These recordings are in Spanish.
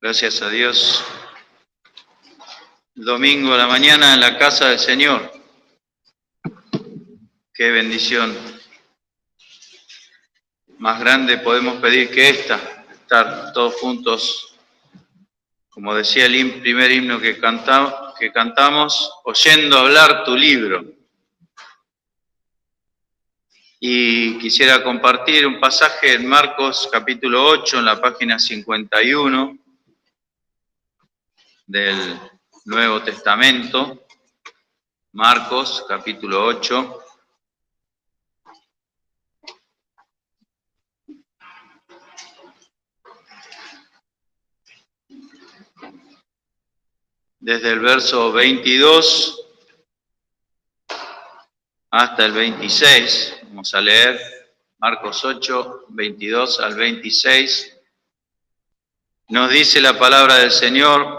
Gracias a Dios. Domingo a la mañana en la casa del Señor. Qué bendición. Más grande podemos pedir que esta, estar todos juntos, como decía el primer himno que cantamos, oyendo hablar tu libro. Y quisiera compartir un pasaje en Marcos capítulo 8, en la página 51 del Nuevo Testamento. Marcos capítulo 8. Desde el verso 22 hasta el 26, vamos a leer Marcos 8, 22 al 26. Nos dice la palabra del Señor: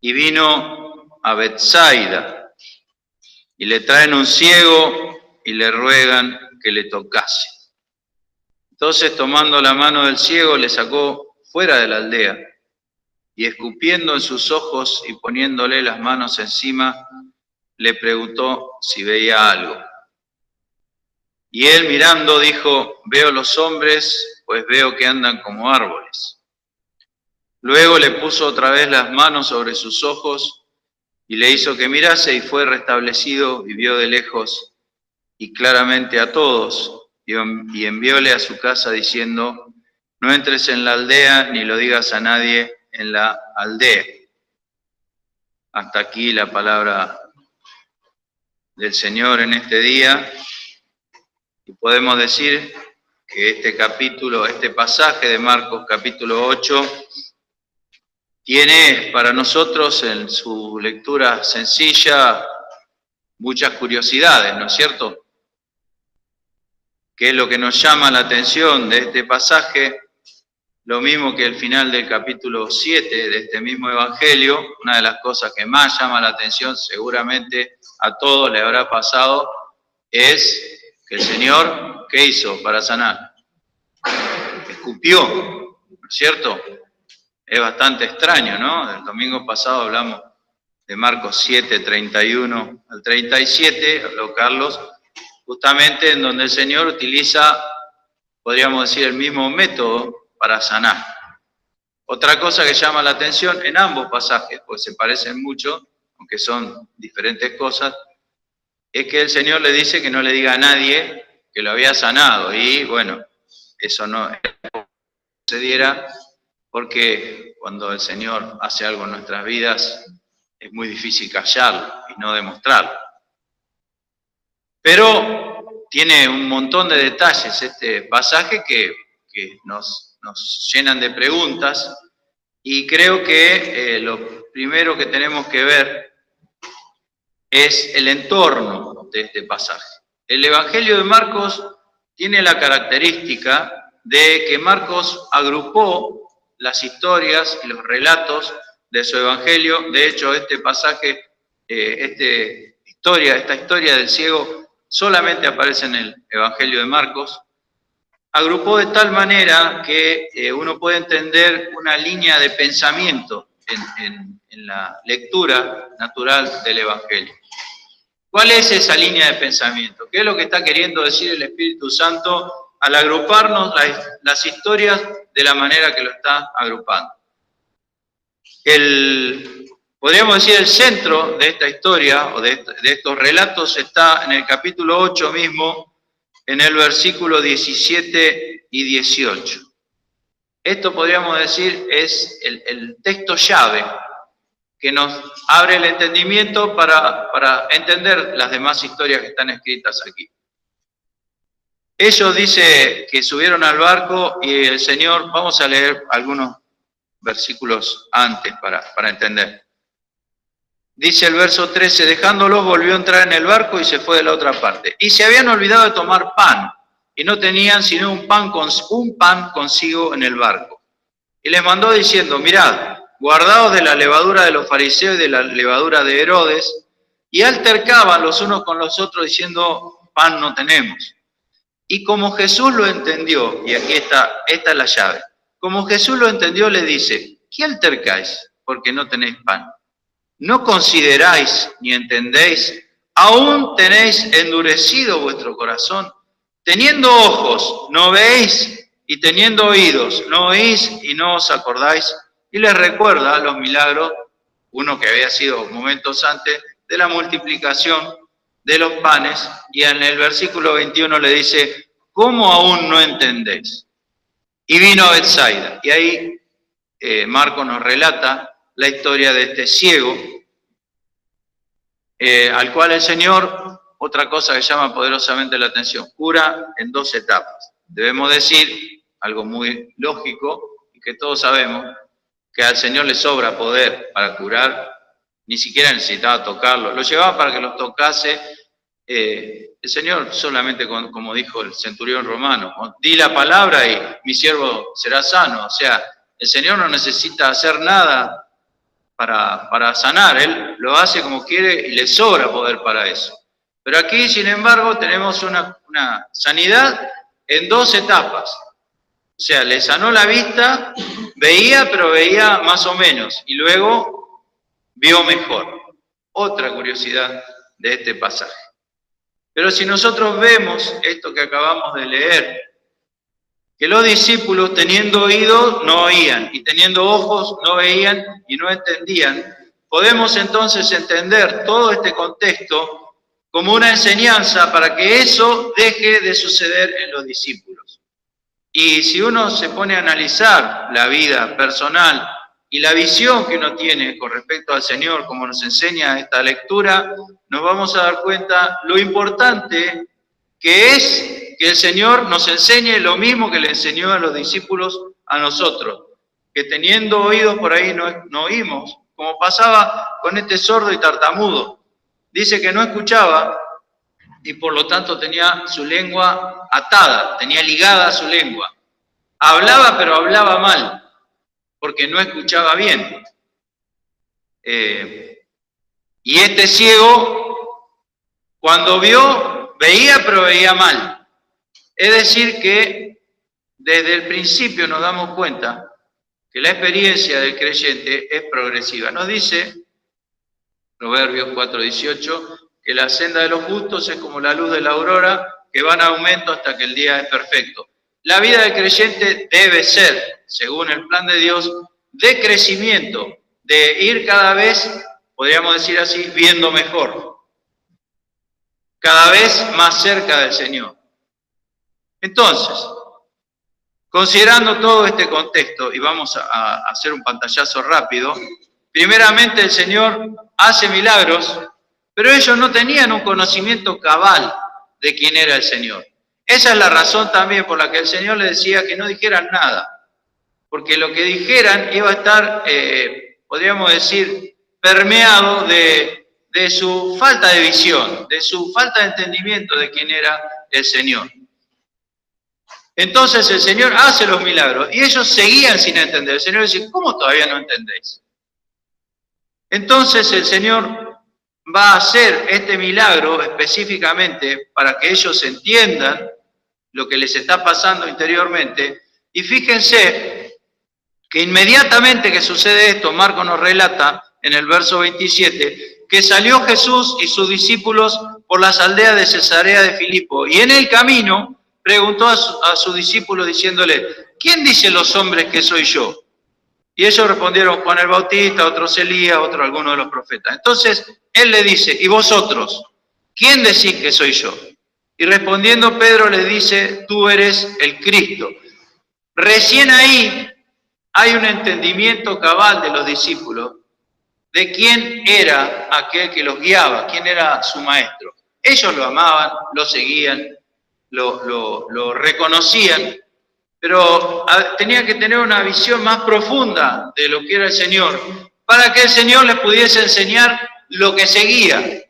y vino a Betsaida, y le traen un ciego y le ruegan que le tocase. Entonces, tomando la mano del ciego, le sacó fuera de la aldea, y escupiendo en sus ojos y poniéndole las manos encima, le preguntó si veía algo. Y él, mirando, dijo: veo los hombres, pues veo que andan como árboles. Luego le puso otra vez las manos sobre sus ojos y le hizo que mirase, y fue restablecido, y vio de lejos y claramente a todos, y envióle a su casa diciendo: no entres en la aldea ni lo digas a nadie en la aldea. Hasta aquí la palabra del Señor en este día. Y podemos decir que este pasaje de Marcos capítulo 8 tiene para nosotros en su lectura sencilla muchas curiosidades, ¿no es cierto? ¿Qué es lo que nos llama la atención de este pasaje? Lo mismo que el final del capítulo 7 de este mismo Evangelio. Una de las cosas que más llama la atención, seguramente a todos le habrá pasado, es que el Señor, ¿qué hizo para sanar? Escupió, ¿no es cierto? Es bastante extraño, ¿no? El domingo pasado hablamos de Marcos 7, 31 al 37, habló Carlos, justamente en donde el Señor utiliza, podríamos decir, el mismo método para sanar. Otra cosa que llama la atención en ambos pasajes, pues se parecen mucho, aunque son diferentes cosas, es que el Señor le dice que no le diga a nadie que lo había sanado. Y bueno, eso no sucediera, porque cuando el Señor hace algo en nuestras vidas es muy difícil callarlo y no demostrarlo. Pero tiene un montón de detalles este pasaje que nos llenan de preguntas, y creo que lo primero que tenemos que ver es el entorno de este pasaje. El Evangelio de Marcos tiene la característica de que Marcos agrupó las historias y los relatos de su Evangelio. De hecho, este pasaje, esta historia del ciego, solamente aparece en el Evangelio de Marcos. Agrupó de tal manera que uno puede entender una línea de pensamiento en la lectura natural del Evangelio. ¿Cuál es esa línea de pensamiento? ¿Qué es lo que está queriendo decir el Espíritu Santo al agruparnos las historias de la manera que lo está agrupando? Podríamos decir el centro de esta historia o de estos relatos está en el capítulo 8 mismo, en el versículo 17 y 18. Esto podríamos decir es el texto llave que nos abre el entendimiento para entender las demás historias que están escritas aquí. Ellos dice que subieron al barco y el Señor, vamos a leer algunos versículos antes para entender. Dice el verso 13, dejándolos volvió a entrar en el barco y se fue de la otra parte. Y se habían olvidado de tomar pan, y no tenían sino un pan consigo en el barco. Y les mandó diciendo, mirad, guardaos de la levadura de los fariseos y de la levadura de Herodes, y altercaban los unos con los otros diciendo, pan no tenemos. Y como Jesús lo entendió, y aquí esta es la llave, como Jesús lo entendió, le dice, ¿qué altercáis? Porque no tenéis pan. ¿No consideráis ni entendéis? ¿Aún tenéis endurecido vuestro corazón? Teniendo ojos, ¿no veis? Y teniendo oídos, ¿no oís y no os acordáis? Y les recuerda los milagros, uno que había sido momentos antes, de la multiplicación de los panes, y en el versículo 21 le dice, ¿cómo aún no entendéis? Y vino a Betsaida, y ahí Marcos nos relata la historia de este ciego, al cual el Señor, otra cosa que llama poderosamente la atención, cura en 2 etapas. Debemos decir, algo muy lógico, y que todos sabemos, que al Señor le sobra poder para curar, ni siquiera necesitaba tocarlo, lo llevaba para que los tocase. El Señor solamente, como dijo el centurión romano, di la palabra y mi siervo será sano. O sea, el Señor no necesita hacer nada para sanar, Él lo hace como quiere y le sobra poder para eso. Pero aquí, sin embargo, tenemos una sanidad en 2 etapas. O sea, le sanó la vista, veía, pero veía más o menos, y luego vio mejor. Otra curiosidad de este pasaje. Pero si nosotros vemos esto que acabamos de leer, que los discípulos teniendo oídos no oían, y teniendo ojos no veían y no entendían, podemos entonces entender todo este contexto como una enseñanza para que eso deje de suceder en los discípulos. Y si uno se pone a analizar la vida personal y la visión que uno tiene con respecto al Señor, como nos enseña esta lectura, nos vamos a dar cuenta lo importante que es que el Señor nos enseñe lo mismo que le enseñó a los discípulos a nosotros, que teniendo oídos por ahí no oímos, como pasaba con este sordo y tartamudo. Dice que no escuchaba y por lo tanto tenía su lengua atada, tenía ligada su lengua. Hablaba, pero hablaba mal, porque no escuchaba bien. Y este ciego, cuando vio, veía, pero veía mal. Es decir que desde el principio nos damos cuenta que la experiencia del creyente es progresiva. Nos dice Proverbios 4:18 que la senda de los justos es como la luz de la aurora, que va en aumento hasta que el día es perfecto. La vida del creyente debe ser, según el plan de Dios, de crecimiento, de ir cada vez, podríamos decir así, viendo mejor, cada vez más cerca del Señor. Entonces, considerando todo este contexto, y vamos a hacer un pantallazo rápido, primeramente el Señor hace milagros, pero ellos no tenían un conocimiento cabal de quién era el Señor. Esa es la razón también por la que el Señor les decía que no dijeran nada, porque lo que dijeran iba a estar, podríamos decir, permeado de su falta de visión, de su falta de entendimiento de quién era el Señor. Entonces el Señor hace los milagros y ellos seguían sin entender. El Señor dice, ¿cómo todavía no entendéis? Entonces el Señor va a hacer este milagro específicamente para que ellos entiendan lo que les está pasando interiormente. Y fíjense que inmediatamente que sucede esto, Marcos nos relata en el verso 27, que salió Jesús y sus discípulos por las aldeas de Cesarea de Filipo, y en el camino preguntó a sus discípulos diciéndole, ¿quién dicen los hombres que soy yo? Y ellos respondieron, Juan el Bautista, otros Elías, otros algunos de los profetas. Entonces él le dice, ¿y vosotros? ¿Quién decís que soy yo? Y respondiendo Pedro le dice, tú eres el Cristo. Recién ahí hay un entendimiento cabal de los discípulos de quién era aquel que los guiaba, quién era su maestro. Ellos lo amaban, lo seguían, lo reconocían, pero tenía que tener una visión más profunda de lo que era el Señor, para que el Señor les pudiese enseñar lo que seguía.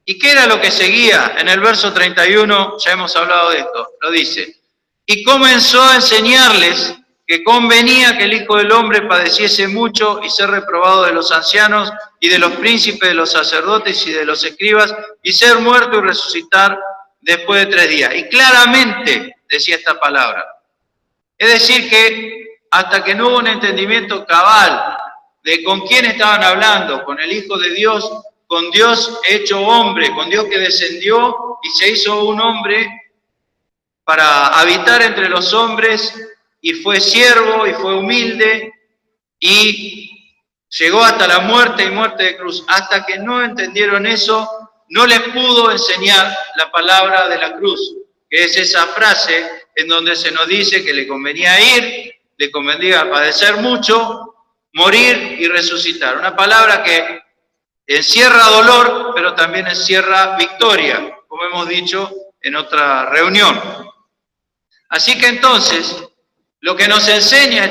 ¿Y qué era lo que seguía? En el verso 31, ya hemos hablado de esto, lo dice, y comenzó a enseñarles que convenía que el Hijo del Hombre padeciese mucho y ser reprobado de los ancianos y de los príncipes, de los sacerdotes y de los escribas, y ser muerto y resucitar después de 3 días. Y claramente decía esta palabra. Es decir que hasta que no hubo un entendimiento cabal de con quién estaban hablando, con el Hijo de Dios, con Dios hecho hombre, con Dios que descendió y se hizo un hombre para habitar entre los hombres, y fue siervo y fue humilde y llegó hasta la muerte y muerte de cruz. Hasta que no entendieron eso, no les pudo enseñar la palabra de la cruz, que es esa frase en donde se nos dice que le convenía ir, le convenía padecer mucho, morir y resucitar. Una palabra que encierra dolor, pero también encierra victoria, como hemos dicho en otra reunión. Así que entonces, lo que nos enseña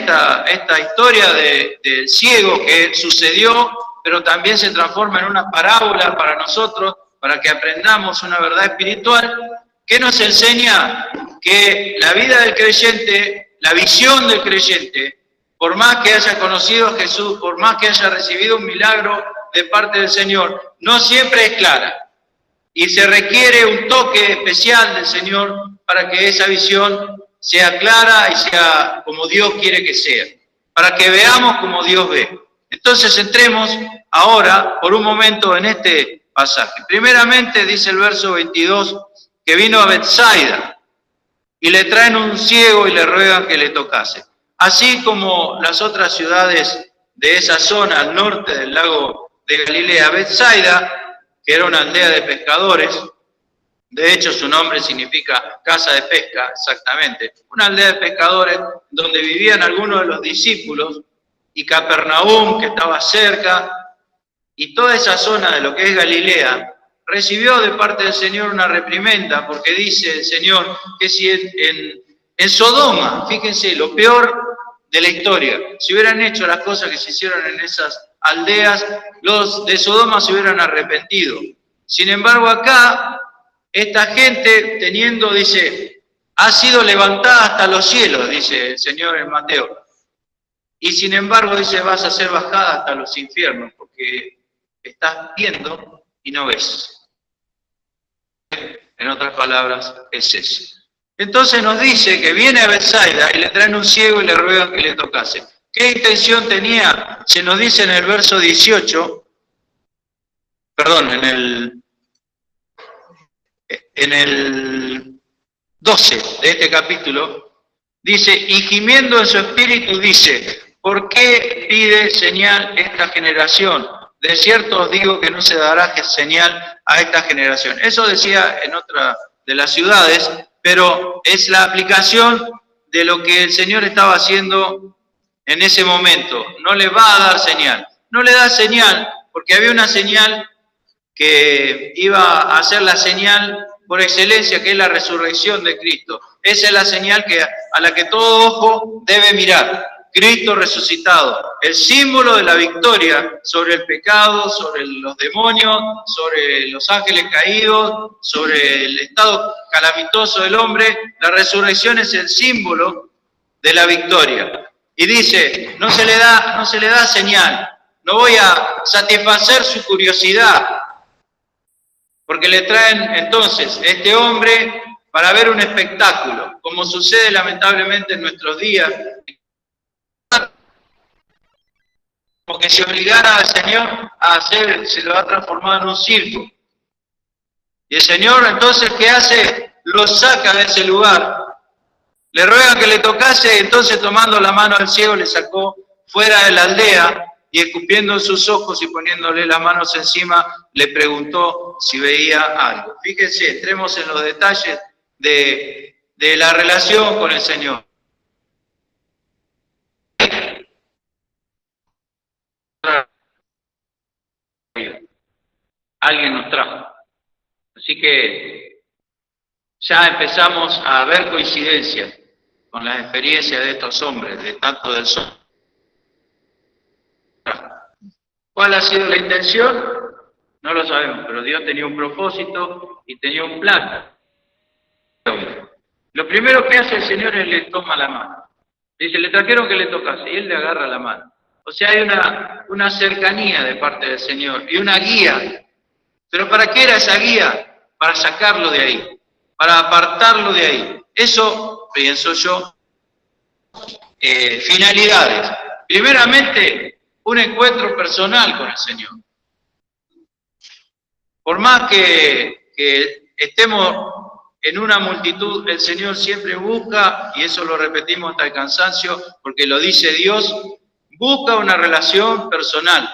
esta historia del ciego que sucedió, pero también se transforma en una parábola para nosotros, para que aprendamos una verdad espiritual, que nos enseña que la vida del creyente, la visión del creyente, por más que haya conocido a Jesús, por más que haya recibido un milagro de parte del Señor, no siempre es clara. Y se requiere un toque especial del Señor para que esa visión sea clara y sea como Dios quiere que sea, para que veamos como Dios ve. Entonces entremos ahora por un momento en este pasaje. Primeramente dice el verso 22 que vino a Betsaida y le traen un ciego y le ruegan que le tocase. Así como las otras ciudades de esa zona al norte del lago de Galilea, Betsaida, que era una aldea de pescadores, de hecho su nombre significa casa de pesca, exactamente, una aldea de pescadores donde vivían algunos de los discípulos, y Capernaum, que estaba cerca, y toda esa zona de lo que es Galilea, recibió de parte del Señor una reprimenda, porque dice el Señor que si en Sodoma, fíjense, lo peor de la historia, si hubieran hecho las cosas que se hicieron en esas aldeas, los de Sodoma se hubieran arrepentido. Sin embargo, acá, esta gente teniendo, dice, ha sido levantada hasta los cielos, dice el Señor en Mateo. Y sin embargo, dice, vas a ser bajada hasta los infiernos, porque estás viendo y no ves. En otras palabras, es eso. Entonces nos dice que viene a Betsaida y le traen un ciego y le ruegan que le tocase. ¿Qué intención tenía? Se nos dice en el verso 18, perdón, en el 12 de este capítulo, dice, y gimiendo en su espíritu dice, ¿por qué pide señal esta generación? De cierto os digo que no se dará señal a esta generación. Eso decía en otra de las ciudades, pero es la aplicación de lo que el Señor estaba haciendo en ese momento. No le va a dar señal. No le da señal porque había una señal que iba a ser la señal por excelencia, que es la resurrección de Cristo. Esa es la señal a la que todo ojo debe mirar. Cristo resucitado, el símbolo de la victoria sobre el pecado, sobre los demonios, sobre los ángeles caídos, sobre el estado calamitoso del hombre. La resurrección es el símbolo de la victoria. Y dice, no se le da señal, no voy a satisfacer su curiosidad, porque le traen entonces este hombre para ver un espectáculo, como sucede lamentablemente en nuestros días, porque si obligara al Señor a hacer, se lo ha transformado en un circo. Y el Señor entonces, ¿qué hace? Lo saca de ese lugar. Le ruegan que le tocase, entonces tomando la mano al ciego le sacó fuera de la aldea y escupiendo en sus ojos y poniéndole las manos encima, le preguntó si veía algo. Fíjense, entremos en los detalles de la relación con el Señor. Alguien nos trajo. Así que ya empezamos a ver coincidencias con las experiencias de estos hombres, de tanto del sol. ¿Cuál ha sido la intención? No lo sabemos, pero Dios tenía un propósito y tenía un plan. Lo primero que hace el Señor es le toma la mano. Dice, le trajeron que le tocase, y él le agarra la mano. O sea, hay una cercanía de parte del Señor y una guía. ¿Pero para qué era esa guía? Para sacarlo de ahí, para apartarlo de ahí. Eso, pienso yo, finalidades. Primeramente, un encuentro personal con el Señor. Por más que estemos en una multitud, el Señor siempre busca, y eso lo repetimos hasta el cansancio, porque lo dice Dios, busca una relación personal.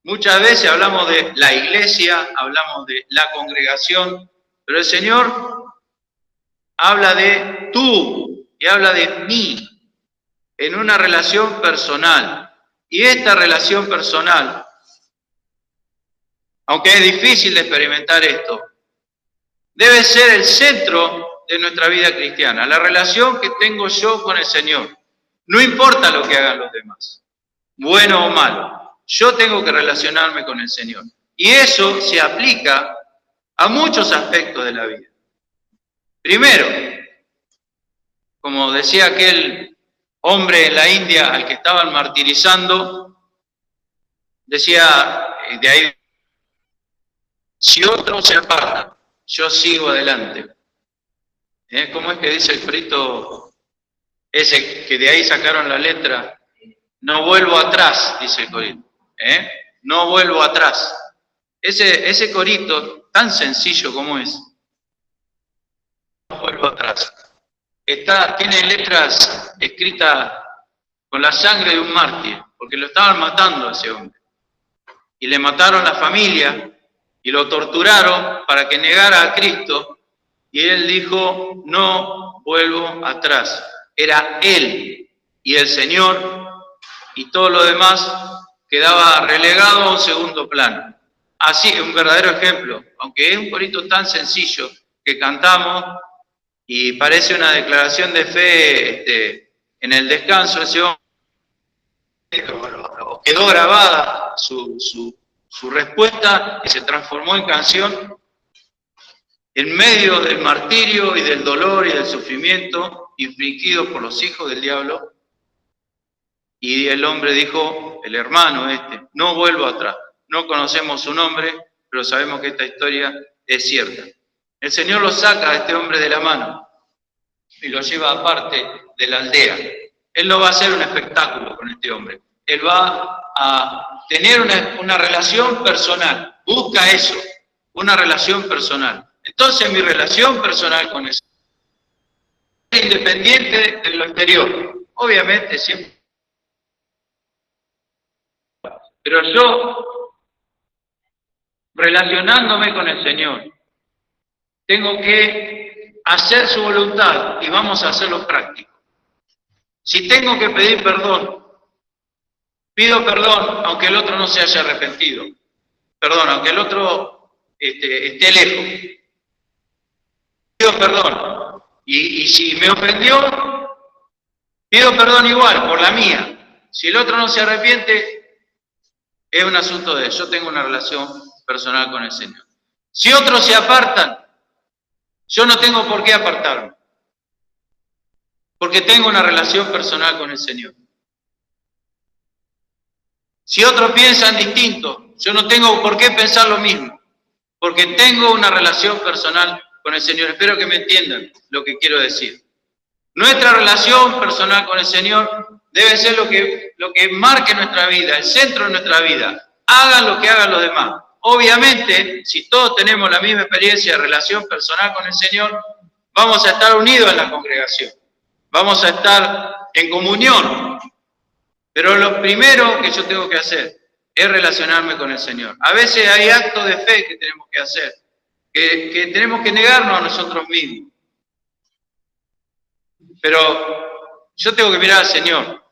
Muchas veces hablamos de la iglesia, hablamos de la congregación, pero el Señor habla de tú y habla de mí en una relación personal. Y esta relación personal, aunque es difícil de experimentar esto, debe ser el centro de nuestra vida cristiana, la relación que tengo yo con el Señor. No importa lo que hagan los demás, bueno o malo, yo tengo que relacionarme con el Señor. Y eso se aplica a muchos aspectos de la vida. Primero, como decía aquel hombre en la India al que estaban martirizando, decía de ahí, si otro se aparta, yo sigo adelante. ¿Cómo es que dice el corito ese que de ahí sacaron la letra? No vuelvo atrás, dice el corito. No vuelvo atrás. Ese corito, tan sencillo como es, no vuelvo atrás. Tiene letras escritas con la sangre de un mártir, porque lo estaban matando a ese hombre. Y le mataron la familia y lo torturaron para que negara a Cristo. Y él dijo, no vuelvo atrás. Era él y el Señor, y todo lo demás quedaba relegado a un segundo plano. Así, un verdadero ejemplo, aunque es un corito tan sencillo que cantamos y parece una declaración de fe en el descanso, ese hombre quedó grabada su respuesta y se transformó en canción en medio del martirio y del dolor y del sufrimiento infligido por los hijos del diablo. Y el hombre dijo, el hermano no vuelvo atrás. No conocemos su nombre, pero sabemos que esta historia es cierta. El Señor lo saca a este hombre de la mano y lo lleva aparte de la aldea. Él no va a hacer un espectáculo con este hombre. Él va a tener una relación personal. Busca eso, una relación personal. Entonces mi relación personal con el Señor es independiente de lo exterior. Obviamente siempre. Pero yo, relacionándome con el Señor, tengo que hacer su voluntad y vamos a hacerlo práctico. Si tengo que pedir perdón, pido perdón aunque el otro no se haya arrepentido. Perdón, aunque el otro esté lejos. Pido perdón. Y si me ofendió, pido perdón igual, por la mía. Si el otro no se arrepiente, es un asunto de yo tengo una relación personal con el Señor. Si otros se apartan, yo no tengo por qué apartarme, porque tengo una relación personal con el Señor. Si otros piensan distinto, yo no tengo por qué pensar lo mismo, porque tengo una relación personal con el Señor. Espero que me entiendan lo que quiero decir. Nuestra relación personal con el Señor debe ser lo que marque nuestra vida, el centro de nuestra vida. Hagan lo que hagan los demás. Obviamente, si todos tenemos la misma experiencia de relación personal con el Señor, vamos a estar unidos en la congregación. Vamos a estar en comunión. Pero lo primero que yo tengo que hacer es relacionarme con el Señor. A veces hay actos de fe que tenemos que hacer, que tenemos que negarnos a nosotros mismos. Pero yo tengo que mirar al Señor.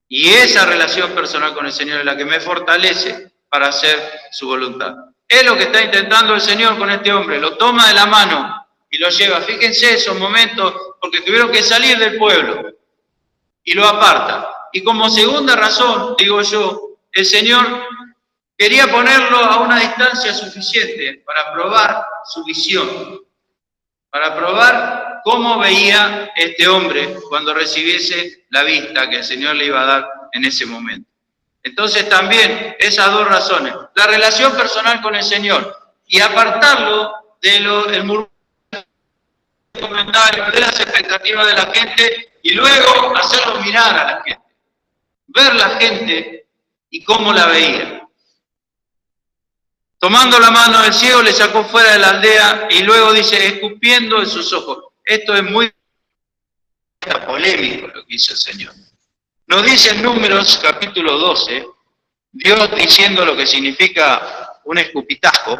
Y esa relación personal con el Señor es la que me fortalece para hacer su voluntad. Es lo que está intentando el Señor con este hombre. Lo toma de la mano y lo lleva. Fíjense esos momentos, porque tuvieron que salir del pueblo. Y lo aparta. Y como segunda razón, digo yo, el Señor quería ponerlo a una distancia suficiente para probar su visión. Para probar cómo veía este hombre cuando recibiese la vista que el Señor le iba a dar en ese momento. Entonces también esas dos razones, la relación personal con el Señor y apartarlo del murmullo, de las expectativas de la gente y luego hacerlo mirar a la gente, ver la gente y cómo la veía. Tomando la mano del ciego, le sacó fuera de la aldea y luego dice, escupiendo en sus ojos. Esto es muy polémico lo que hizo el Señor. Nos dice en Números capítulo 12, Dios diciendo lo que significa un escupitajo.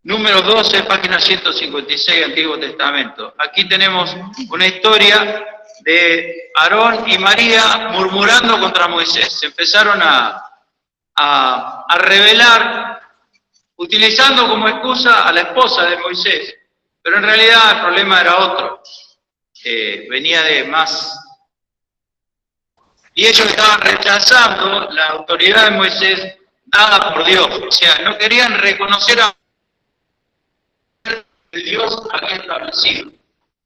Números 12, página 156, Antiguo Testamento. Aquí tenemos una historia de Aarón y María murmurando contra Moisés. Se empezaron a rebelar, utilizando como excusa a la esposa de Moisés. Pero en realidad el problema era otro. Venía de más. Y ellos estaban rechazando la autoridad de Moisés dada por Dios. O sea, no querían reconocer a Dios había establecido.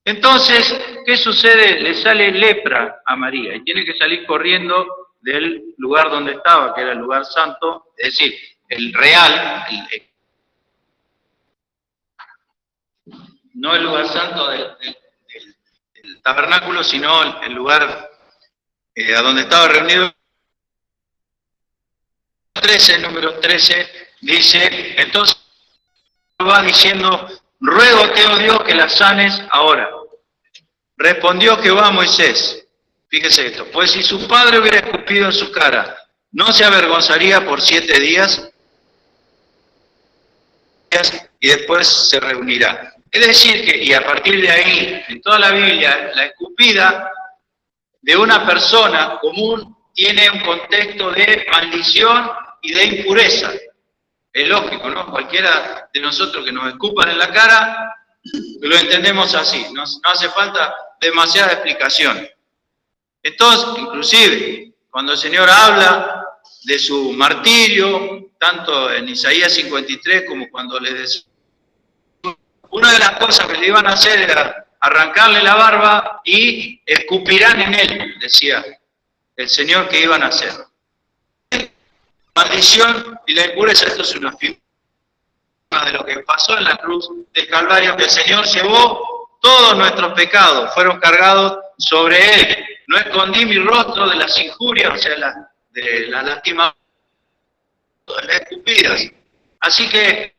Entonces, ¿qué sucede? Le sale lepra a María y tiene que salir corriendo del lugar donde estaba, que era el lugar santo, es decir, el real, no el lugar santo del tabernáculo, sino el lugar a donde estaba reunido. Número 13, dice, entonces va diciendo, ruégote, oh Dios, que la sanes ahora. Respondió Jehová a Moisés, fíjese esto, pues si su padre hubiera escupido en su cara, ¿no se avergonzaría por 7 días? Y después se reunirá. Es decir que, y a partir de ahí, en toda la Biblia, la escupida de una persona común tiene un contexto de maldición y de impureza. Es lógico, ¿no? Cualquiera de nosotros que nos escupan en la cara, lo entendemos así, no hace falta demasiada explicación. Entonces, inclusive, cuando el Señor habla de su martirio, tanto en Isaías 53 como cuando le decía, una de las cosas que le iban a hacer era arrancarle la barba y escupirán en él, decía el Señor que iban a hacer. Maldición y la impureza, esto es una figura de lo que pasó en la cruz del Calvario, que el Señor llevó todos nuestros pecados, fueron cargados sobre Él. No escondí mi rostro de las injurias, o sea, de las lastimadas, de las escupidas. Así que,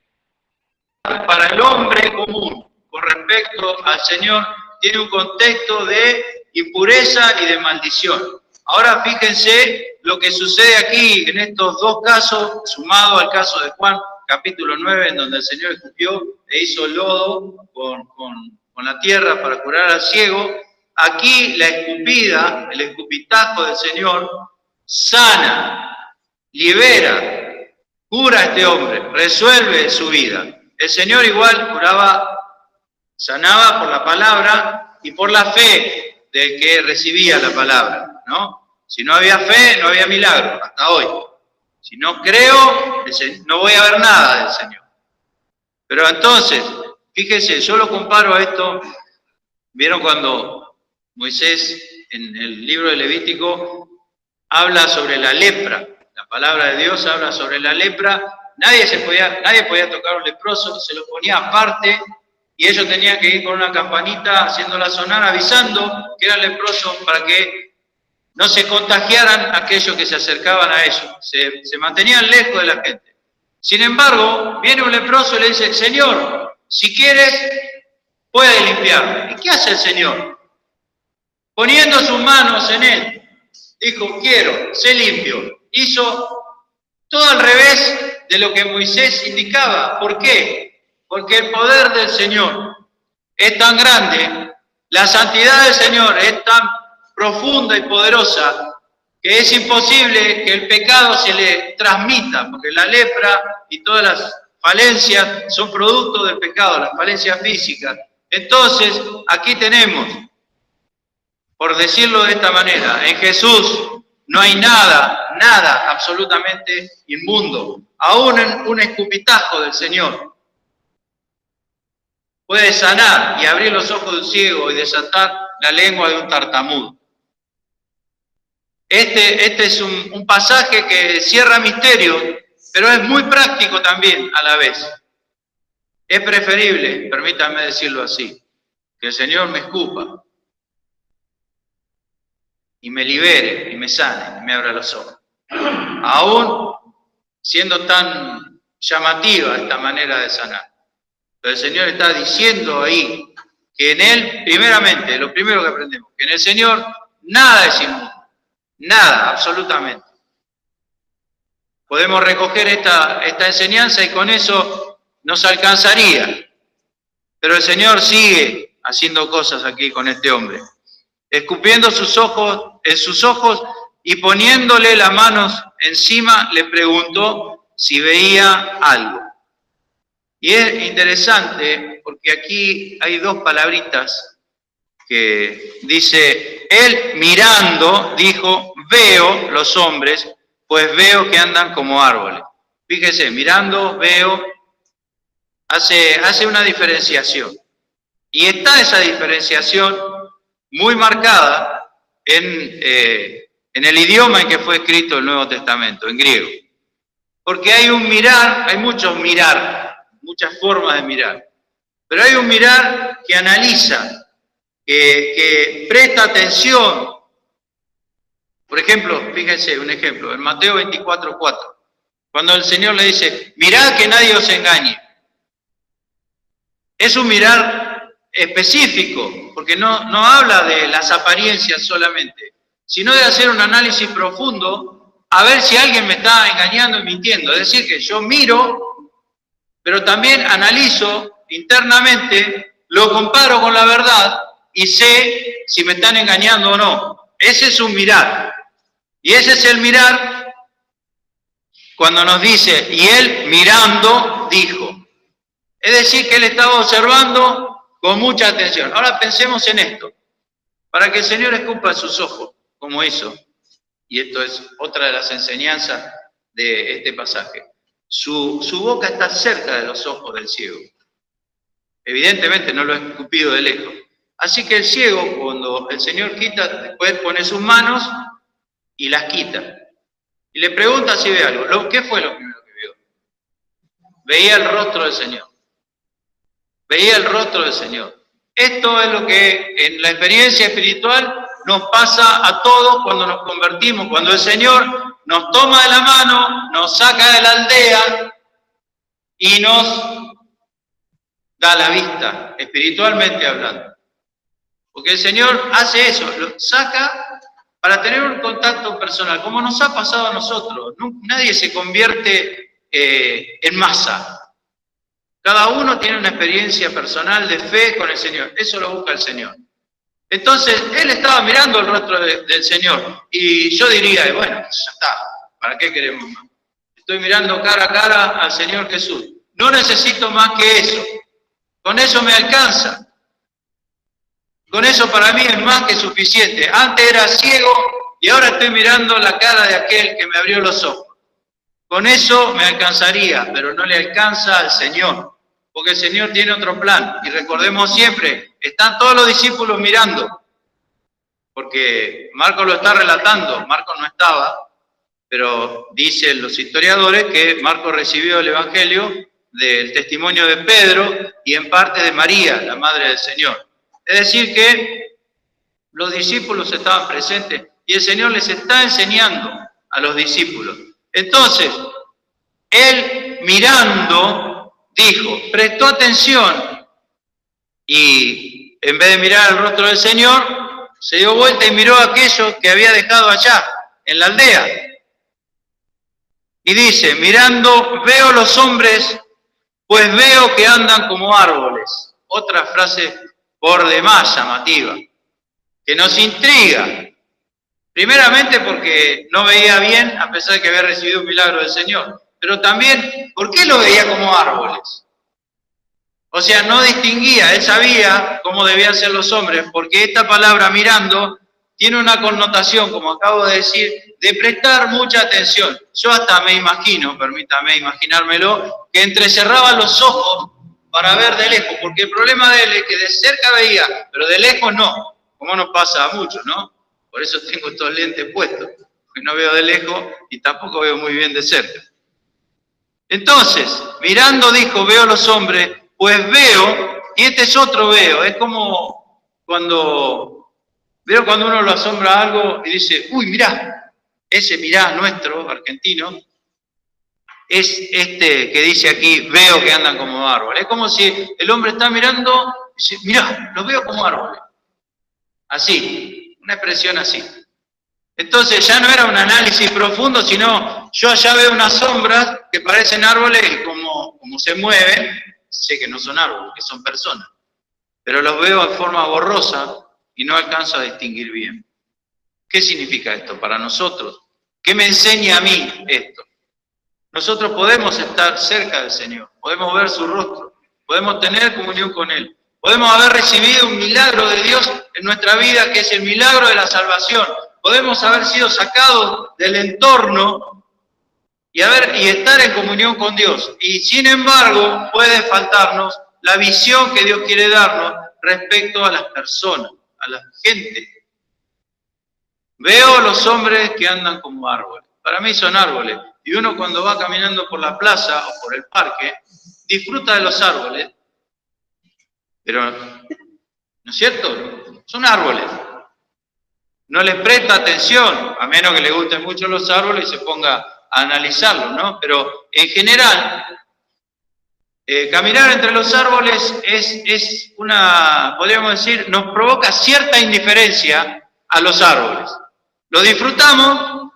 para el hombre común, con respecto al Señor, tiene un contexto de impureza y de maldición. Ahora fíjense lo que sucede aquí en estos dos casos, sumado al caso de Juan, capítulo 9, en donde el Señor escupió e hizo lodo con la tierra para curar al ciego. Aquí la escupida, el escupitajo del Señor, sana, libera, cura a este hombre, resuelve su vida. El Señor igual curaba, sanaba por la palabra y por la fe del que recibía la palabra, ¿no? Si no había fe, no había milagro, hasta hoy. Si no creo, no voy a ver nada del Señor. Pero entonces, fíjense, yo lo comparo a esto. ¿Vieron cuando Moisés, en el libro de Levítico, habla sobre la lepra? La palabra de Dios habla sobre la lepra. Nadie podía tocar a un leproso, se lo ponía aparte, y ellos tenían que ir con una campanita haciéndola sonar, avisando que era leproso para que no se contagiaran aquellos que se acercaban a ellos, se mantenían lejos de la gente. Sin embargo, viene un leproso y le dice, Señor, si quieres, puede limpiarme. ¿Y qué hace el Señor? Poniendo sus manos en él, dijo, quiero, sé limpio. Hizo todo al revés de lo que Moisés indicaba. ¿Por qué? Porque el poder del Señor es tan grande, la santidad del Señor es tan profunda y poderosa, que es imposible que el pecado se le transmita, porque la lepra y todas las falencias son producto del pecado, las falencias físicas. Entonces, aquí tenemos, por decirlo de esta manera, en Jesús no hay nada absolutamente inmundo. Aún en un escupitajo del Señor puede sanar y abrir los ojos de un ciego y desatar la lengua de un tartamudo. Este es un pasaje que cierra misterio, pero es muy práctico también a la vez. Es preferible, permítanme decirlo así, que el Señor me escupa y me libere y me sane y me abra los ojos. Aún siendo tan llamativa esta manera de sanar. Pero el Señor está diciendo ahí que en Él, primeramente, lo primero que aprendemos, que en el Señor nada es inmundo, nada, absolutamente. Podemos recoger esta enseñanza y con eso nos alcanzaría. Pero el Señor sigue haciendo cosas aquí con este hombre, escupiendo en sus ojos y poniéndole las manos encima, le preguntó si veía algo. Y es interesante porque aquí hay dos palabritas que dice, él mirando, dijo, veo los hombres, pues veo que andan como árboles. Fíjese, mirando, veo, hace una diferenciación. Y está esa diferenciación muy marcada en el idioma en que fue escrito el Nuevo Testamento, en griego. Porque hay un mirar, hay muchos mirar, muchas formas de mirar. Pero hay un mirar que analiza, que presta atención. Por ejemplo, fíjense un ejemplo, en Mateo 24:4, cuando el Señor le dice, mirad que nadie os engañe. Es un mirar específico, porque no habla de las apariencias solamente, sino de hacer un análisis profundo a ver si alguien me está engañando y mintiendo. Es decir, que yo miro, pero también analizo internamente, lo comparo con la verdad y sé si me están engañando o no. Ese es un mirar. Y ese es el mirar cuando nos dice, y él mirando dijo. Es decir, que él estaba observando con mucha atención. Ahora pensemos en esto. Para que el Señor escupa sus ojos, como hizo, y esto es otra de las enseñanzas de este pasaje, su boca está cerca de los ojos del ciego. Evidentemente no lo ha escupido de lejos. Así que el ciego, cuando el Señor quita, después pone sus manos y las quita. Y le pregunta si ve algo. ¿Qué fue lo primero que vio? Veía el rostro del Señor. Veía el rostro del Señor. Esto es lo que en la experiencia espiritual nos pasa a todos cuando nos convertimos, cuando el Señor nos toma de la mano, nos saca de la aldea y nos da la vista, espiritualmente hablando. Porque el Señor hace eso, lo saca para tener un contacto personal, como nos ha pasado a nosotros. Nadie se convierte en masa. Cada uno tiene una experiencia personal de fe con el Señor. Eso lo busca el Señor. Entonces, él estaba mirando el rostro del Señor. Y yo diría, bueno, ya está, ¿para qué queremos más? Estoy mirando cara a cara al Señor Jesús. No necesito más que eso. Con eso me alcanza. Con eso para mí es más que suficiente. Antes era ciego y ahora estoy mirando la cara de aquel que me abrió los ojos. Con eso me alcanzaría, pero no le alcanza al Señor, porque el Señor tiene otro plan. Y recordemos siempre, están todos los discípulos mirando, porque Marcos lo está relatando, Marcos no estaba, pero dicen los historiadores que Marcos recibió el Evangelio del testimonio de Pedro y en parte de María, la madre del Señor. Es decir que los discípulos estaban presentes y el Señor les está enseñando a los discípulos. Entonces, él mirando, dijo, prestó atención y en vez de mirar el rostro del Señor, se dio vuelta y miró a aquellos que había dejado allá, en la aldea. Y dice, mirando, veo los hombres, pues veo que andan como árboles. Otra frase por demás llamativa, que nos intriga. Primeramente porque no veía bien, a pesar de que había recibido un milagro del Señor. Pero también, ¿por qué lo veía como árboles? O sea, no distinguía, él sabía cómo debían ser los hombres, porque esta palabra mirando tiene una connotación, como acabo de decir, de prestar mucha atención. Yo hasta me imagino, permítame imaginármelo, que entrecerraba los ojos para ver de lejos, porque el problema de él es que de cerca veía, pero de lejos no, como nos pasa a muchos, ¿no? Por eso tengo estos lentes puestos, porque no veo de lejos y tampoco veo muy bien de cerca. Entonces, mirando dijo, veo los hombres, pues veo Y este es otro veo, es como cuando uno lo asombra a algo y dice, uy, mirá, ese mirá nuestro, argentino, es este que dice aquí, veo que andan como árboles. Es como si el hombre está mirando y dice, mirá, los veo como árboles. Así, una expresión así. Entonces ya no era un análisis profundo, sino yo allá veo unas sombras que parecen árboles y como se mueven, sé que no son árboles, que son personas. Pero los veo en forma borrosa y no alcanzo a distinguir bien. ¿Qué significa esto para nosotros? ¿Qué me enseña a mí esto? Nosotros podemos estar cerca del Señor, podemos ver su rostro, podemos tener comunión con Él, podemos haber recibido un milagro de Dios en nuestra vida, que es el milagro de la salvación. Podemos haber sido sacados del entorno y estar en comunión con Dios. Y sin embargo, puede faltarnos la visión que Dios quiere darnos respecto a las personas, a la gente. Veo los hombres que andan como árboles. Para mí son árboles. Y uno cuando va caminando por la plaza o por el parque, disfruta de los árboles. Pero, ¿no es cierto? Son árboles. No les presta atención, a menos que le gusten mucho los árboles y se ponga a analizarlos, ¿no? Pero en general, caminar entre los árboles es una, podríamos decir, nos provoca cierta indiferencia a los árboles. Lo disfrutamos,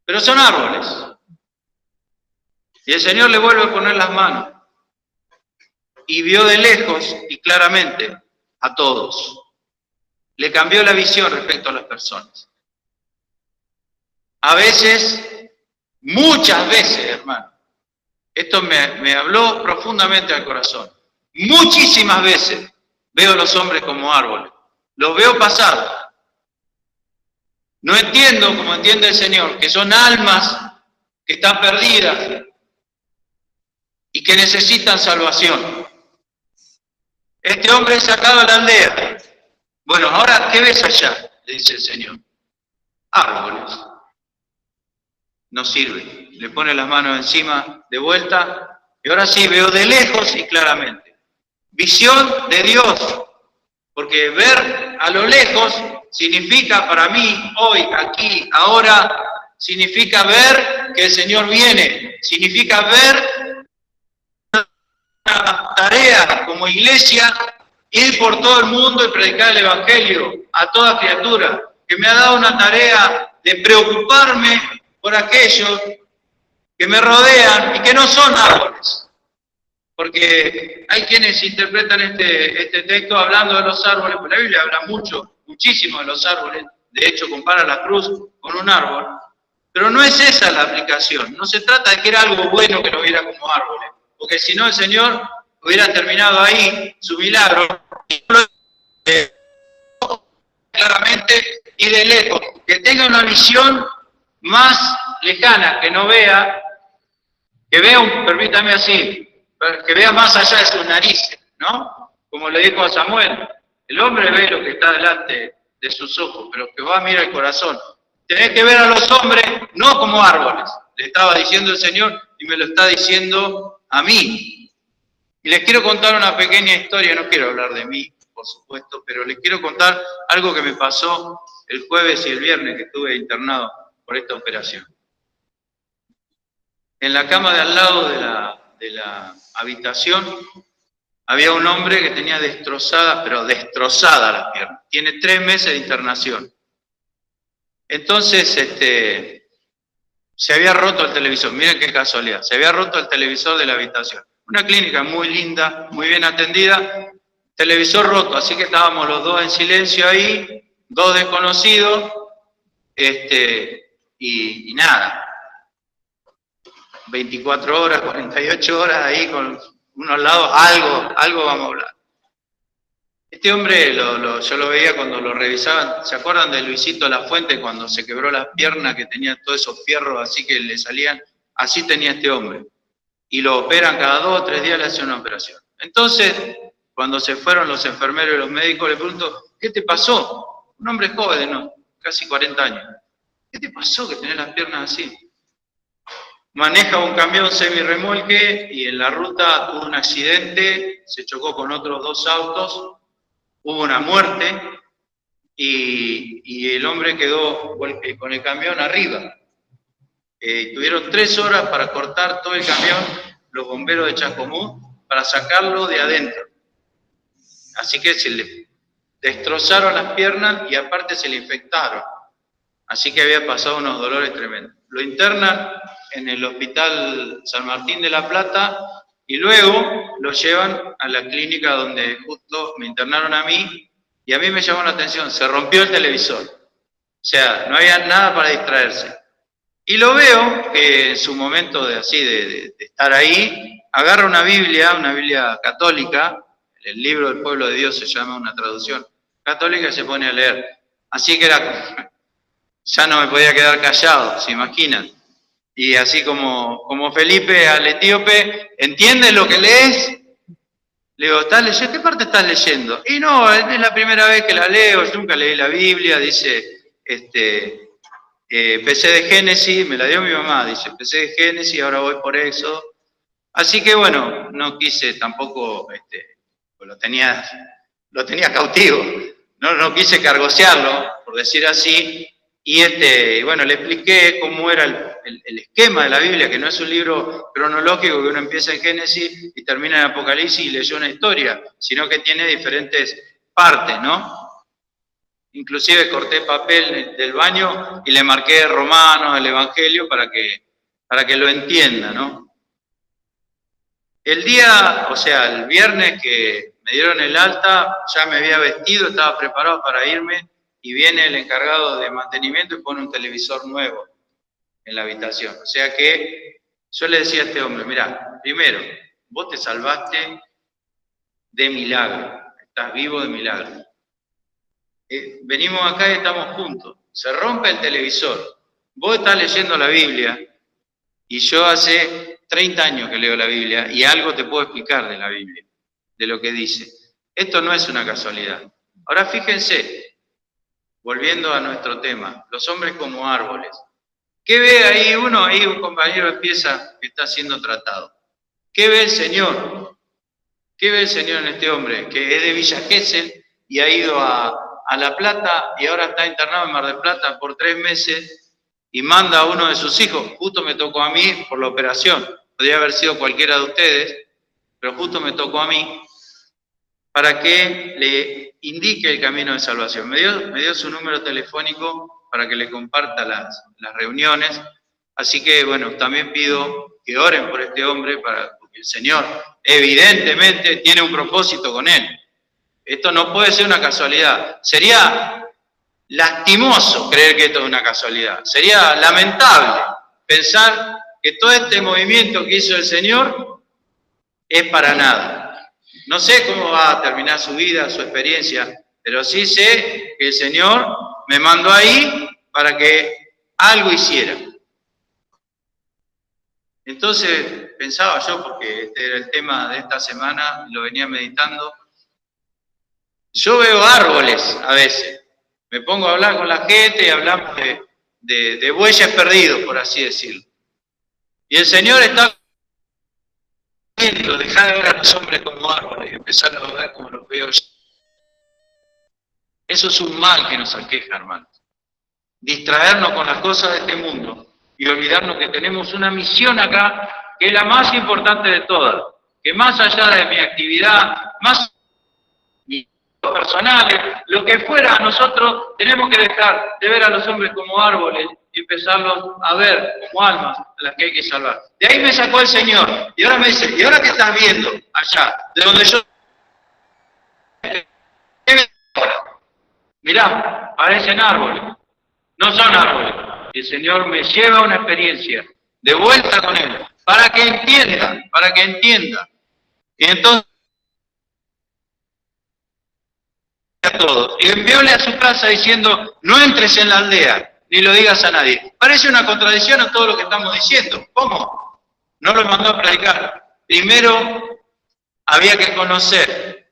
pero son árboles. Y el Señor le vuelve a poner las manos. Y vio de lejos y claramente a todos. Le cambió la visión respecto a las personas. A veces, muchas veces, hermano, esto me habló profundamente al corazón. Muchísimas veces veo a los hombres como árboles. Los veo pasar. No entiendo, como entiende el Señor, que son almas que están perdidas y que necesitan salvación. Este hombre es sacado a la aldea. Bueno, ahora, ¿qué ves allá? Le dice el Señor. Árboles. No sirve. Le pone las manos encima de vuelta y ahora sí veo de lejos y claramente. Visión de Dios. Porque ver a lo lejos significa para mí, hoy, aquí, ahora, significa ver que el Señor viene. Significa ver una tarea como iglesia, ir por todo el mundo y predicar el Evangelio a toda criatura, que me ha dado una tarea de preocuparme por aquellos que me rodean y que no son árboles. Porque hay quienes interpretan este texto hablando de los árboles, pero la Biblia habla muchísimo de los árboles, de hecho compara la cruz con un árbol, pero no es esa la aplicación, no se trata de que era algo bueno que lo viera como árboles, porque si no el Señor hubiera terminado ahí su milagro, claramente y de lejos, que tenga una visión más lejana, que no vea, que vea, permítame así, que vea más allá de sus narices, ¿no? Como le dijo a Samuel, el hombre ve lo que está delante de sus ojos, pero Jehová mira el corazón. Tenés que ver a los hombres no como árboles, le estaba diciendo el Señor y me lo está diciendo a mí. Y les quiero contar una pequeña historia, no quiero hablar de mí, por supuesto, pero les quiero contar algo que me pasó el jueves y el viernes que estuve internado por esta operación. En la cama de al lado de la habitación había un hombre que tenía destrozadas las piernas. Tiene 3 meses de internación. Entonces, se había roto el televisor. Miren qué casualidad. Se había roto el televisor de la habitación. Una clínica muy linda, muy bien atendida. Televisor roto, así que estábamos los dos en silencio ahí, 2 desconocidos, y nada. 24 horas, 48 horas ahí con uno al lado, algo vamos a hablar. Este hombre yo lo veía cuando lo revisaban, ¿se acuerdan de Luisito Lafuente cuando se quebró las piernas, que tenía todos esos fierros así que le salían? Así tenía este hombre. Y lo operan cada 2 o 3 días, le hacen una operación. Entonces, cuando se fueron los enfermeros y los médicos, le pregunto, ¿qué te pasó? Un hombre joven, ¿no? Casi 40 años. ¿Qué te pasó que tenés las piernas así? maneja un camión semirremolque y en la ruta tuvo un accidente, se chocó con otros 2 autos, hubo una muerte y el hombre quedó con el camión arriba. Tuvieron 3 horas para cortar todo el camión, los bomberos de Chascomús, para sacarlo de adentro. Así que se le destrozaron las piernas y aparte se le infectaron. Así que había pasado unos dolores tremendos. Lo internan en el Hospital San Martín de La Plata y luego lo llevan a la clínica donde justo me internaron a mí y a mí me llamó la atención, se rompió el televisor. O sea, no había nada para distraerse. Y lo veo que en su momento de estar ahí, agarra una Biblia católica, el libro del pueblo de Dios se llama, una traducción católica, y se pone a leer. Así que ya no me podía quedar callado, ¿se imaginan? Y así como Felipe al etíope, ¿entiendes lo que lees? Le digo, ¿estás leyendo? ¿Qué parte estás leyendo? Y no, es la primera vez que la leo, yo nunca leí la Biblia, dice, empecé de Génesis, me la dio mi mamá, dice, empecé de Génesis, ahora voy por Éxodo. Así que bueno, no quise tampoco, pues lo tenía cautivo, no quise cargosearlo, por decir así, y bueno, le expliqué cómo era el esquema de la Biblia, que no es un libro cronológico que uno empieza en Génesis y termina en Apocalipsis y leyó una historia, sino que tiene diferentes partes, ¿no? Inclusive corté papel del baño y le marqué Romanos, el Evangelio, para que lo entienda, ¿no? El viernes que me dieron el alta, ya me había vestido, estaba preparado para irme, y viene el encargado de mantenimiento y pone un televisor nuevo en la habitación. O sea que yo le decía a este hombre, mirá, primero, vos te salvaste de milagro, estás vivo de milagro. Venimos acá y estamos juntos, se rompe el televisor, vos estás leyendo la Biblia, y yo hace 30 años que leo la Biblia, y algo te puedo explicar de la Biblia, de lo que dice. Esto no es una casualidad. Ahora fíjense, volviendo a nuestro tema, los hombres como árboles. ¿Qué ve ahí uno? Ahí un compañero empieza que está siendo tratado. ¿Qué ve el Señor? ¿Qué ve el Señor en este hombre? Que es de Villa Gesell y ha ido a La Plata y ahora está internado en Mar del Plata por 3 meses y manda a uno de sus hijos. Justo me tocó a mí por la operación. Podría haber sido cualquiera de ustedes, pero justo me tocó a mí para que le indique el camino de salvación. Me dio su número telefónico para que le comparta las reuniones. Así que, bueno, también pido que oren por este hombre, porque el Señor evidentemente tiene un propósito con él. Esto no puede ser una casualidad. Sería lastimoso creer que esto es una casualidad. Sería lamentable pensar que todo este movimiento que hizo el Señor es para nada. No sé cómo va a terminar su vida, su experiencia, pero sí sé que el Señor me mandó ahí para que algo hiciera. Entonces pensaba yo, porque este era el tema de esta semana, lo venía meditando, yo veo árboles a veces, me pongo a hablar con la gente y hablamos de bueyes perdidos, por así decirlo. Y el Señor está dejar de ver a los hombres como árboles y empezar a ver como los veo yo. Eso es un mal que nos aqueja, hermanos. Distraernos con las cosas de este mundo y olvidarnos que tenemos una misión acá que es la más importante de todas, que más allá de mi actividad, más personales, lo que fuera, nosotros tenemos que dejar de ver a los hombres como árboles y empezarlos a ver como almas a las que hay que salvar. De ahí me sacó el Señor y ahora me dice, ¿y ahora qué estás viendo allá? De donde yo... Mirá, parecen árboles, no son árboles. Y el Señor me lleva a una experiencia de vuelta con Él, para que entienda. Y entonces a todos. Y envióle a su casa diciendo, no entres en la aldea, ni lo digas a nadie. Parece una contradicción a todo lo que estamos diciendo. ¿Cómo? No lo mandó a predicar. Primero había que conocer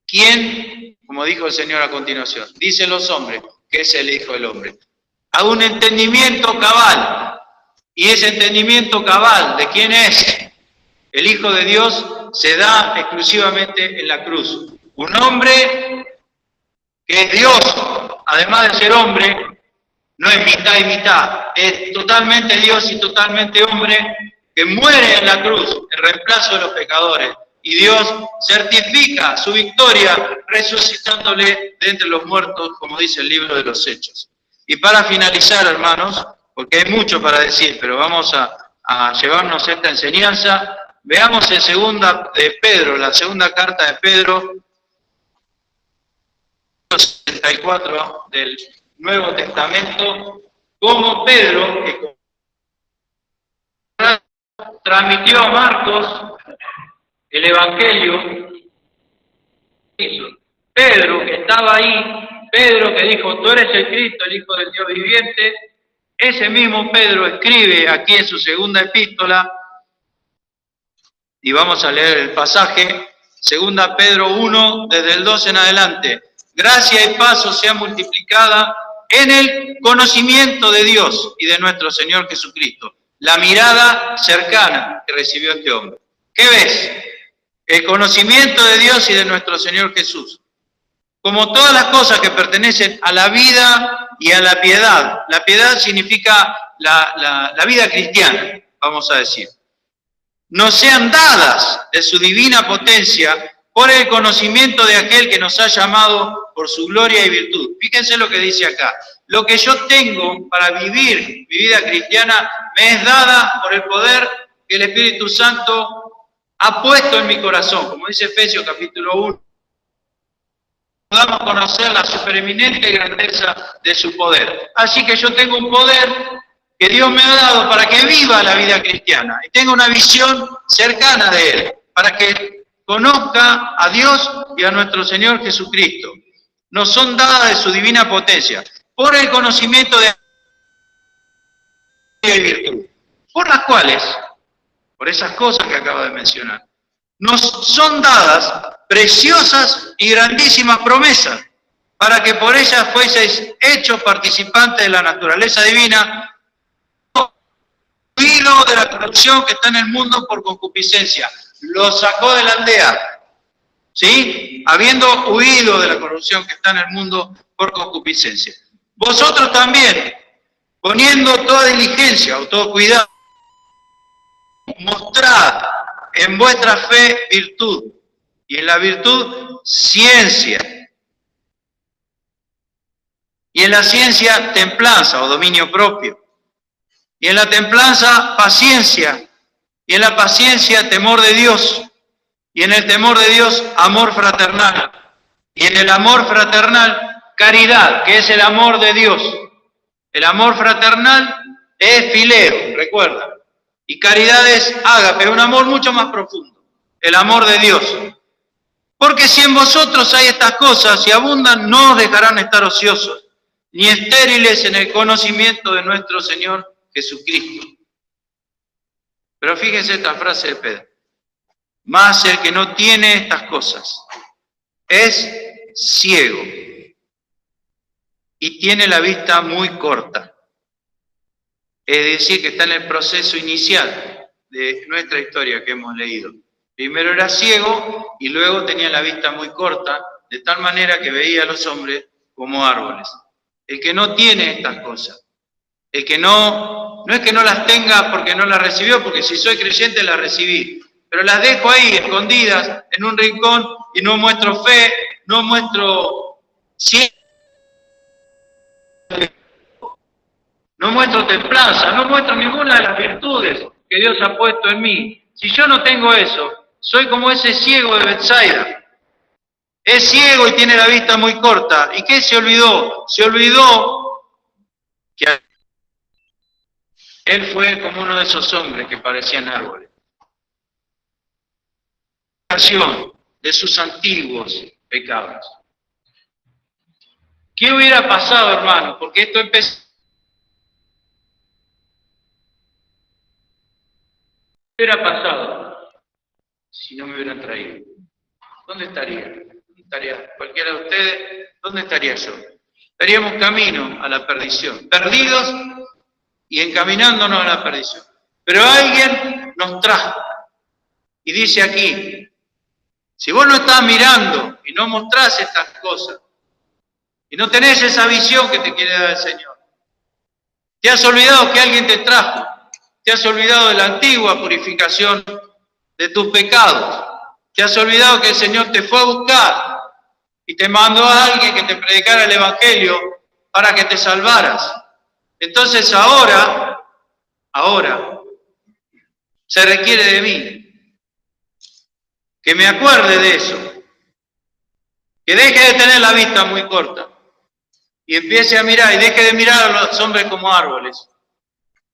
quién, como dijo el Señor a continuación, dicen los hombres que es el Hijo del Hombre. A un entendimiento cabal. Y ese entendimiento cabal de quién es el Hijo de Dios se da exclusivamente en la cruz. Un hombre que es Dios, además de ser hombre, no es mitad y mitad, es totalmente Dios y totalmente hombre, que muere en la cruz en reemplazo de los pecadores. Y Dios certifica su victoria resucitándole de entre los muertos, como dice el libro de los Hechos. Y para finalizar, hermanos, porque hay mucho para decir, pero vamos a llevarnos esta enseñanza, veamos en segunda de Pedro, la segunda carta de Pedro, 64 del Nuevo Testamento, como Pedro, que transmitió a Marcos el Evangelio, Pedro que estaba ahí, Pedro que dijo, tú eres el Cristo, el Hijo del Dios viviente, ese mismo Pedro escribe aquí en su segunda epístola, y vamos a leer el pasaje, segunda Pedro 1, desde el 2 en adelante. Gracia y paz os sea multiplicada en el conocimiento de Dios y de nuestro Señor Jesucristo. La mirada cercana que recibió este hombre. ¿Qué ves? El conocimiento de Dios y de nuestro Señor Jesús. Como todas las cosas que pertenecen a la vida y a la piedad. La piedad significa la vida cristiana, vamos a decir. Nos sean dadas de su divina potencia por el conocimiento de aquel que nos ha llamado por su gloria y virtud. Fíjense lo que dice acá. Lo que yo tengo para vivir mi vida cristiana me es dada por el poder que el Espíritu Santo ha puesto en mi corazón. Como dice Efesios capítulo 1, podamos conocer la supereminente grandeza de su poder. Así que yo tengo un poder que Dios me ha dado para que viva la vida cristiana y tenga una visión cercana de Él, para que conozca a Dios y a nuestro Señor Jesucristo. Nos son dadas de su divina potencia, por el conocimiento de virtud, por las cuales, por esas cosas que acabo de mencionar, nos son dadas preciosas y grandísimas promesas, para que por ellas fueseis hechos participantes de la naturaleza divina, hilo de la corrupción que está en el mundo por concupiscencia. Lo sacó de la aldea, ¿sí? Habiendo huido de la corrupción que está en el mundo por concupiscencia. Vosotros también, poniendo toda diligencia o todo cuidado, mostrad en vuestra fe virtud, y en la virtud ciencia, y en la ciencia templanza o dominio propio, y en la templanza paciencia, y en la paciencia temor de Dios, y en el temor de Dios amor fraternal, y en el amor fraternal caridad, que es el amor de Dios. El amor fraternal es fileo, recuerda, y caridad es ágape, un amor mucho más profundo, el amor de Dios. Porque si en vosotros hay estas cosas y abundan, no os dejarán estar ociosos, ni estériles en el conocimiento de nuestro Señor Jesucristo. Pero fíjense esta frase de Pedro. Mas el que no tiene estas cosas es ciego y tiene la vista muy corta. Es decir, que está en el proceso inicial de nuestra historia que hemos leído. Primero era ciego y luego tenía la vista muy corta, de tal manera que veía a los hombres como árboles. El que no tiene estas cosas, el que no es que no las tenga porque no las recibió, porque si soy creyente las recibí, pero las dejo ahí escondidas en un rincón y no muestro fe, no muestro ciencia, no muestro templanza, no muestro ninguna de las virtudes que Dios ha puesto en mí. Si yo no tengo eso, soy como ese ciego de Betsaida. Es ciego y tiene la vista muy corta. ¿Y qué se olvidó? Se olvidó que él fue como uno de esos hombres que parecían árboles. De sus antiguos pecados. ¿Qué hubiera pasado, hermano? Porque esto empezó. ¿Qué hubiera pasado si no me hubieran traído? ¿Dónde estaría? ¿Dónde estaría cualquiera de ustedes? ¿Dónde estaría yo? Estaríamos camino a la perdición, perdidos y encaminándonos a la perdición. Pero alguien nos trajo y dice aquí, si vos no estás mirando y no mostrás estas cosas, y no tenés esa visión que te quiere dar el Señor, te has olvidado que alguien te trajo, te has olvidado de la antigua purificación de tus pecados, te has olvidado que el Señor te fue a buscar y te mandó a alguien que te predicara el Evangelio para que te salvaras. Entonces ahora, se requiere de mí que me acuerde de eso, que deje de tener la vista muy corta y empiece a mirar y deje de mirar a los hombres como árboles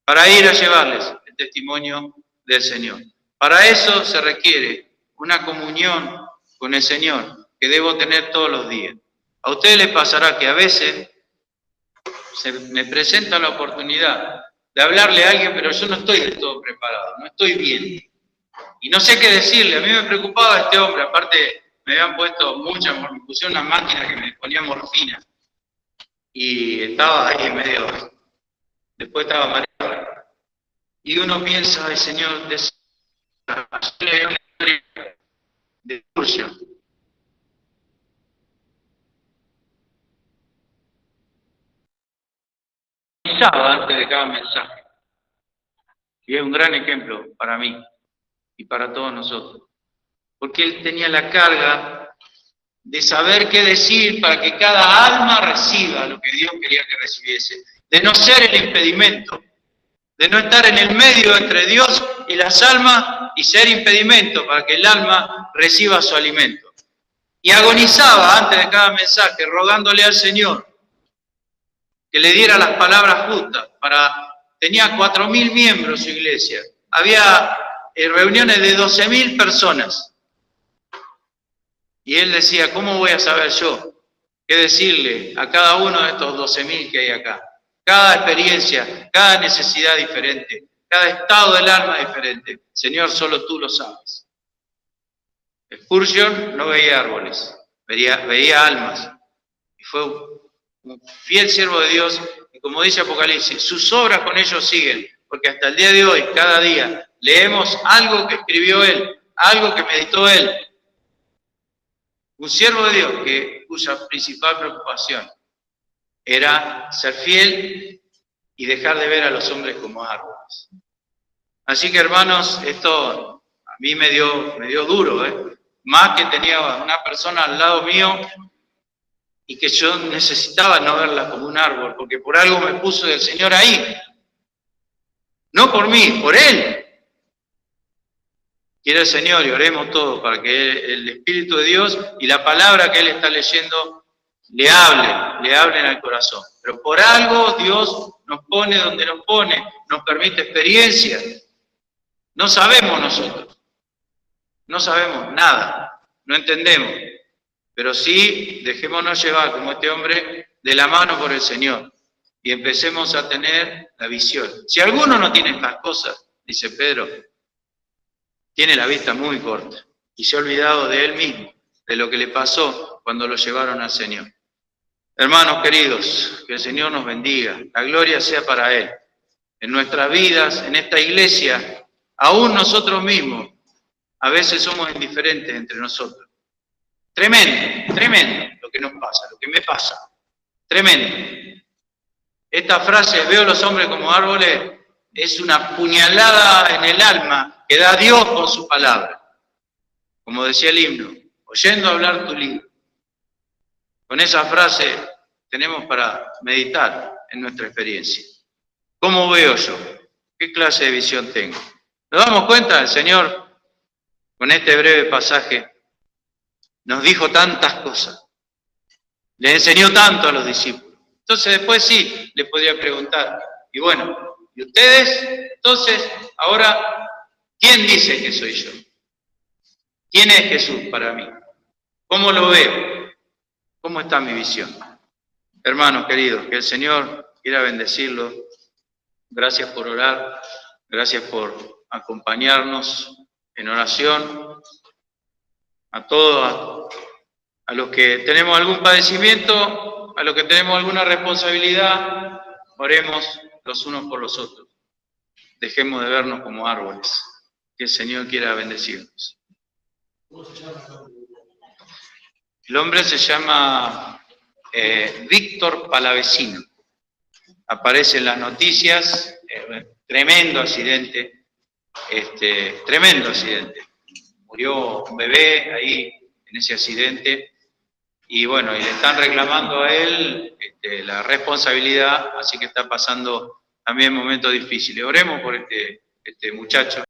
para ir a llevarles el testimonio del Señor. Para eso se requiere una comunión con el Señor que debo tener todos los días. A ustedes les pasará que a veces se me presenta la oportunidad de hablarle a alguien, pero yo no estoy del todo preparado, no estoy bien. Y no sé qué decirle. A mí me preocupaba este hombre, aparte me habían puesto me pusieron una máquina que me ponía morfina. Y estaba ahí medio, después estaba mareado. Y uno piensa, ay Señor, de excursión. Antes de cada mensaje. Y es un gran ejemplo para mí y para todos nosotros. Porque él tenía la carga de saber qué decir para que cada alma reciba lo que Dios quería que recibiese. De no ser el impedimento. De no estar en el medio entre Dios y las almas y ser impedimento para que el alma reciba su alimento. Y agonizaba antes de cada mensaje, rogándole al Señor que le diera las palabras justas. Tenía 4.000 miembros su iglesia. Había reuniones de 12.000 personas. Y él decía, ¿cómo voy a saber yo qué decirle a cada uno de estos 12.000 que hay acá? Cada experiencia, cada necesidad diferente, cada estado del alma diferente. Señor, solo tú lo sabes. Spurgeon no veía árboles, veía almas. Y fue un fiel siervo de Dios, y como dice Apocalipsis, sus obras con ellos siguen, porque hasta el día de hoy, cada día, leemos algo que escribió él, algo que meditó él. Un siervo de Dios cuya principal preocupación era ser fiel y dejar de ver a los hombres como árboles. Así que, hermanos, esto a mí me dio duro, más que tenía una persona al lado mío y que yo necesitaba no verla como un árbol, porque por algo me puso el Señor ahí. No por mí, por Él. Quiere el Señor, y oremos todos para que el Espíritu de Dios y la palabra que Él está leyendo le hablen al corazón. Pero por algo Dios nos pone donde nos pone, nos permite experiencias. No sabemos nosotros, no sabemos nada, no entendemos. Pero sí, dejémonos llevar, como este hombre, de la mano por el Señor. Y empecemos a tener la visión. Si alguno no tiene estas cosas, dice Pedro, tiene la vista muy corta. Y se ha olvidado de él mismo, de lo que le pasó cuando lo llevaron al Señor. Hermanos queridos, que el Señor nos bendiga. La gloria sea para Él. En nuestras vidas, en esta iglesia, aún nosotros mismos, a veces somos indiferentes entre nosotros. Tremendo lo que nos pasa, lo que me pasa. Tremendo. Esta frase, veo los hombres como árboles, es una puñalada en el alma que da Dios con su palabra. Como decía el himno, oyendo hablar tu libro. Con esa frase tenemos para meditar en nuestra experiencia. ¿Cómo veo yo? ¿Qué clase de visión tengo? ¿Nos damos cuenta? El Señor, con este breve pasaje, nos dijo tantas cosas, le enseñó tanto a los discípulos. Entonces después sí, le podría preguntar, y bueno, ¿y ustedes? Entonces, ahora, ¿quién dice que soy yo? ¿Quién es Jesús para mí? ¿Cómo lo veo? ¿Cómo está mi visión? Hermanos queridos, que el Señor quiera bendecirlos. Gracias por orar, gracias por acompañarnos en oración. A todos, a los que tenemos algún padecimiento, a los que tenemos alguna responsabilidad, oremos los unos por los otros. Dejemos de vernos como árboles. Que el Señor quiera bendecirnos. El hombre se llama Víctor Palavecino. Aparece en las noticias, tremendo accidente, tremendo accidente. Murió un bebé ahí en ese accidente y bueno, y le están reclamando a él la responsabilidad, así que está pasando también momentos difíciles. Oremos por este muchacho.